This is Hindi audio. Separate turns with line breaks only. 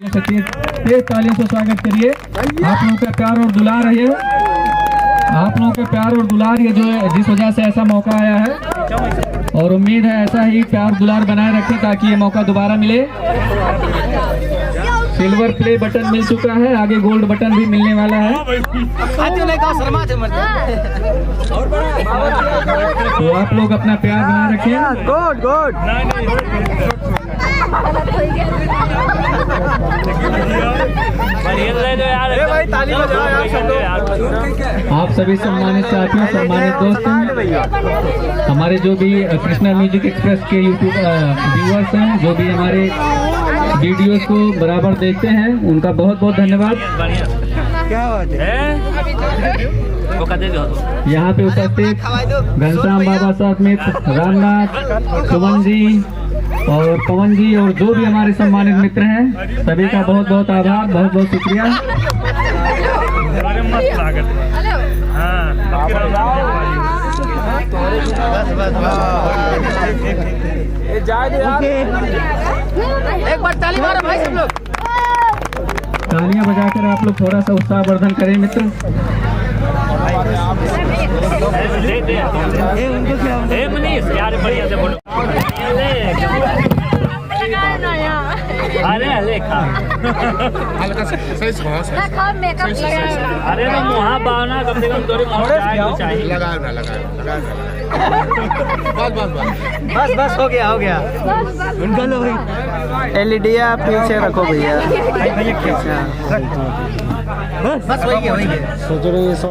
तेज तालियों से स्वागत करिए। आप लोगों का प्यार और दुलार है ये, आप लोगों का प्यार और दुलार ये जो है जिस वजह से ऐसा मौका आया है, और उम्मीद है ऐसा ही प्यार दुलार बनाए रखें ताकि ये मौका दोबारा मिले। सिल्वर प्ले बटन मिल चुका है, आगे गोल्ड बटन भी मिलने वाला है। तो आप लोग अपना प्यार बनाए रखें। आप सभी सम्मानित साथियों, सम्मानित दोस्त, हमारे जो भी कृष्णा म्यूजिक एक्सप्रेस के यूट्यूब व्यूअर्स हैं, जो भी हमारे वीडियोस को बराबर देखते हैं, उनका बहुत बहुत धन्यवाद। क्या बात है? यहाँ पे उपस्थित घनश्याम बाबा साहब में रामनाथ, सुमन जी और पवन जी और जो भी हमारे सम्मानित मित्र हैं, सभी का बहुत बहुत आभार, बहुत बहुत शुक्रिया।
एक बार ताली मारो भाई सब लोग।
तालियां बजाकर आप लोग थोड़ा सा उत्साहवर्धन करें मित्र।
अरे तो मुहा पावना कम से कम थोड़ी चाहिए।
बस हो गया उनका लो भाई। एलईडी आप पीछे रखो भैया। बस वही है।